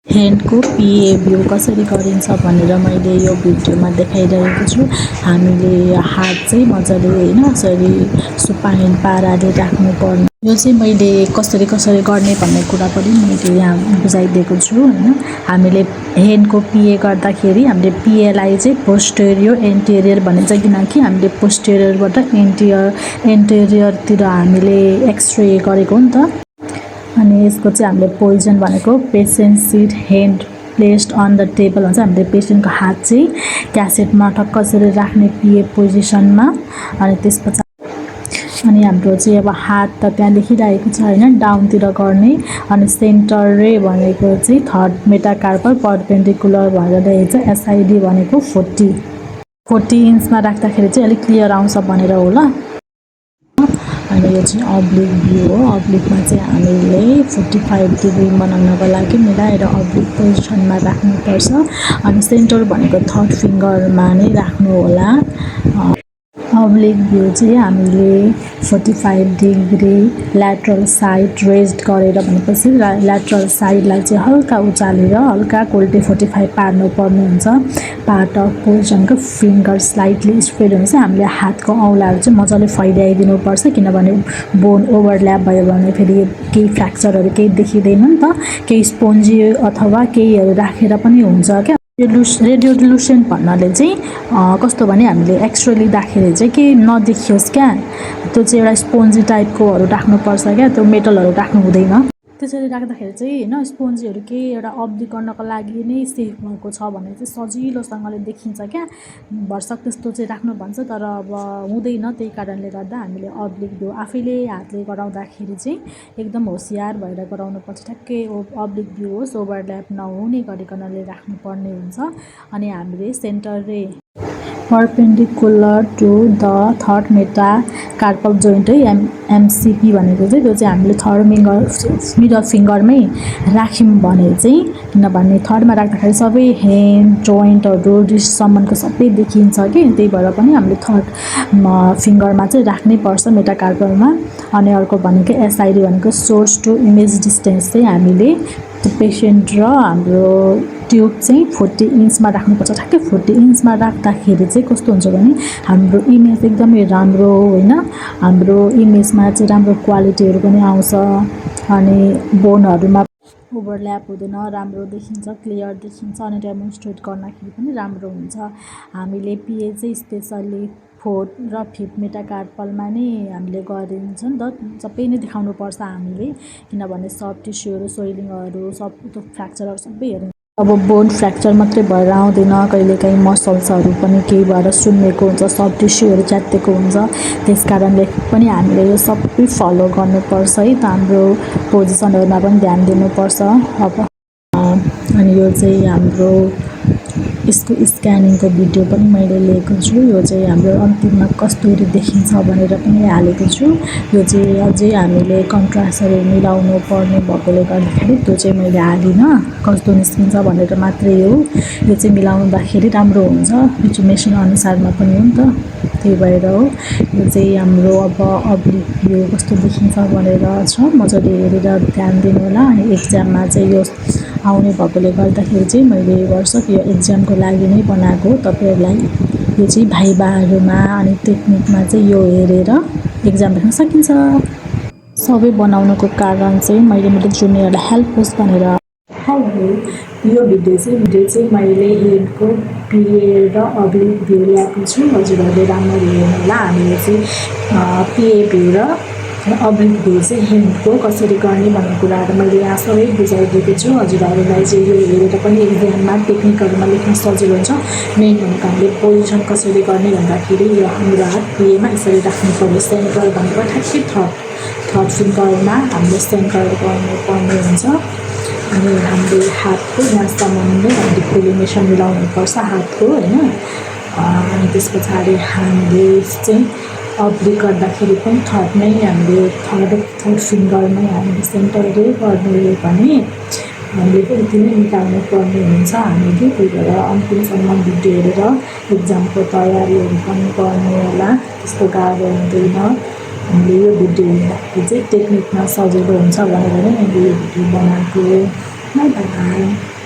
ह्यान्डको पिए भ्यू कसरी गरिन्छ भनेर मैले यो भिडियोमा देखाइरहेको छु। हामीले हात चाहिँ मजाले हैन यसरी सुपाइन पाराले राख्नुपर्ने। यो चाहिँ मैले कसरी गर्ने भन्ने कुरा पनि मैले यहाँ बुझाइदिएको छु हैन। हामीले ह्यान्डको पिए गर्दाखेरि हामीले पिएलाई चाहिँ पोस्टेरियर एन्टेरियर भनिन्छ, किनकि हामीले पोस्टेरियरबाट एन्टेरियरतिर हामीले एक्सरे गरेको हो नि त। अनि यसको चाहिँ हामीले पोजिसन भनेको patient sit hand placed on the table भन्छ। हामीले पेसेन्टको हात चाहिँ क्यासेटमा ठक्क कसरी राख्ने पिए पोजिसनमा। अनि त्यसपछि अनि हाम्रो चाहिँ अब हात त त्यहाँ लेखिरहेको छ हैन, डाउनतिर गर्ने। अनि सेन्टर रे भनेको चाहिँ थर्ड मेटाकार्पल परपेन्डिकुलर भनेर लेखेको छ। एसआइडी भनेको 40 इन्चमा राख्दाखेरि चाहिँ अलिक क्लियर आउँछ भनेर हो ल। अनि यो चाहिँ अब्लिक भ्यू हो। अब्लिकमा चाहिँ हामीले 45 डिग्री बनाउनको लागि मिलाएर अब्लिक पोजिसनमा राख्नुपर्छ। अनि सेन्टर भनेको थर्ड फिङ्गरमा नै राख्नु होला। अब्लिक भ्यू चाहिँ हामीले 45 डिग्री ल्याटरल साइड रेज्ड गरेर भनेपछि ल्याटरल साइडलाई चाहिँ हल्का उचालेर हल्का उल्टे 45 पार्नु पर्ने हुन्छ। पार्ट अफ पोजिसनको फिङ्गर स्लाइटली स्प्रेड हुन्छ। हामीले हातको औँलाहरू चाहिँ मजाले फैलाइदिनु पर्छ, किनभने बोन ओभरल्याप भयो भने फेरि केही फ्र्याक्चरहरू केही देखिँदैन नि त। केही स्पोन्जी अथवा केहीहरू राखेर पनि हुन्छ क्या। रेडियोलुसेन्ट भन्नाले चाहिँ कस्तो भने हामीले एक्सरे लिँदाखेरि चाहिँ केही नदेखियोस् क्या, त्यो चाहिँ एउटा स्पोन्जी टाइपकोहरू राख्नुपर्छ क्या, त्यो मेटलहरू राख्नु हुँदैन। त्यसरी राख्दाखेरि चाहिँ हैन स्पोन्जीहरू केही एउटा अब्लिक गर्नको लागि नै सेफ भएको छ भने चाहिँ सजिलोसँगले देखिन्छ क्या। भरसक त्यस्तो चाहिँ राख्नु भन्छ, तर अब हुँदैन। त्यही कारणले गर्दा हामीले अब्लिक भ्यू आफैले हातले गराउँदाखेरि चाहिँ एकदम होसियार भएर गराउनुपर्छ। ठ्याक्कै अब्लिक भ्यू होस्, ओभरल्याप नहुने गरिकनले राख्नुपर्ने हुन्छ। अनि हामीले centre ray perpendicular to the third metacarpal joint है, एमसिपी भनेको चाहिँ त्यो चाहिँ हामीले थर्ड मिडल फिङ्गरमै राख्यौँ भने चाहिँ, किनभने थर्डमा राख्दाखेरि सबै ह्यान्ड जोइन्टहरू रिस्टसम्मको सबै देखिन्छ कि, त्यही भएर पनि हामीले थर्ड फिङ्गरमा चाहिँ राख्नै पर्छ मेटाकार्पलमा। अनि अर्को भनेको एसआइडी भनेको सोर्स टु इमेज डिस्टेन्स चाहिँ हामीले त्यो पेसेन्ट र हाम्रो ट्युब चाहिँ 40 इन्चमा राख्नुपर्छ। ठ्याक्कै 40 इन्चमा राख्दाखेरि चाहिँ कस्तो हुन्छ भने हाम्रो इमेज एकदमै राम्रो होइन, हाम्रो इमेजमा चाहिँ राम्रो क्वालिटीहरू पनि आउँछ। अनि बोनहरूमा ओभरल्याप हुँदैन, राम्रो देखिन्छ, क्लियर देखिन्छ। अनि डेमोन्स्ट्रेट गर्दाखेरि पनि राम्रो हुन्छ। हामीले पिए चाहिँ स्पेसल्ली 4 र 5 मेटाकार्पलमा नै हामीले गरिन्छ नि त। सबै नै देखाउनुपर्छ हामीले, किनभने सब टिस्युहरू सोइलिङहरू सब त्यो फ्र्याक्चरहरू सबै हेर्नु। अब बोन फ्र्याक्चर मात्रै भएर आउँदैन, कहिलेकाहीँ मसल्सहरू पनि केही भएर सुन्निएको हुन्छ, सब टिस्युहरू च्यातिएको हुन्छ। त्यस कारणले पनि हामीले यो सबै फलो गर्नुपर्छ है त। हाम्रो पोजिसनहरूमा पनि ध्यान दिनुपर्छ। अब अनि यो चाहिँ हाम्रो यसको स्क्यानिङको भिडियो पनि मैले लिएको छु। यो चाहिँ हाम्रो अन्तिममा कस्तोरी देखिन्छ भनेर पनि हालेको छु। यो चाहिँ अझै हामीले कन्ट्रास्टहरू मिलाउनु पर्ने भएकोले गर्दाखेरि त्यो चाहिँ मैले हालिनँ, कस्तो निस्किन्छ भनेर मात्रै हो। यो चाहिँ मिलाउँदाखेरि राम्रो हुन्छ, यो चाहिँ मेसिन अनुसारमा पनि हो नि त, त्यही भएर हो। यो चाहिँ हाम्रो अब अब्लिक भ्यू कस्तो देखिन्छ भनेर छ, मजाले हेरेर ध्यान दिनु होला। अनि एक्जाममा चाहिँ यो आउने भएकोले गर्दाखेरि चाहिँ मैले वर्षक यो एक्जामको लागि नै बनाएको तपाईँहरूलाई। यो चाहिँ भाइबाहरूमा अनि टेक्निकमा चाहिँ यो हेरेर एक्जाम लेख्न सकिन्छ। सबै बनाउनुको कारण चाहिँ मैले मेरो जुनियरलाई हेल्प होस् भनेर। यो भिडियो चाहिँ मैले हेडको पिए र अब्लिक भ्यू ल्याएको छु। हजुरहरूले राम्ररी हेर्नु होला। हामीले चाहिँ पिए भ्यू र अब्लिक भ्यू चाहिँ ह्यान्डको कसरी गर्ने भन्ने कुराहरू मैले यहाँ सबै बुझाइदिएको छु। हजुरहरूलाई चाहिँ यो हेरेर पनि एक्जाममा टेक्निकहरूमा लेख्न सजिलो हुन्छ। मेन भनेको हामीले पोजिसन कसरी गर्ने भन्दाखेरि यो हाम्रो हात पिएमा यसरी राख्नु पर्ने। सेन्टर भनेको ठ्याक्कै थर्ड फिङ्गरमा हामीले सेन्टर गर्नुपर्ने हुन्छ। अनि हामीले हातको यहाँसम्म नै हामीले कोर्डिनेसन मिलाउनुपर्छ हातको होइन। अनि त्यस पछाडि हामीले चाहिँ अब्लिक गर्दाखेरि पनि थर्डमै हामीले थर्ड फिङ्गरमै हामीले सेन्टरले गर्ने भने हामीले यति नै निकाल्नु पर्ने हुन्छ हामीले। त्यही भएर अन्तिमसम्म भिडियो हेरेर एक्जामको तयारीहरू पनि गर्नु होला, त्यस्तो गाह्रो हुँदैन। हामीले यो भिडियो हेर्दाखेरि चाहिँ टेक्निकमा सजिलो हुन्छ भनेर नै मैले यो भिडियो बनाएको। By by.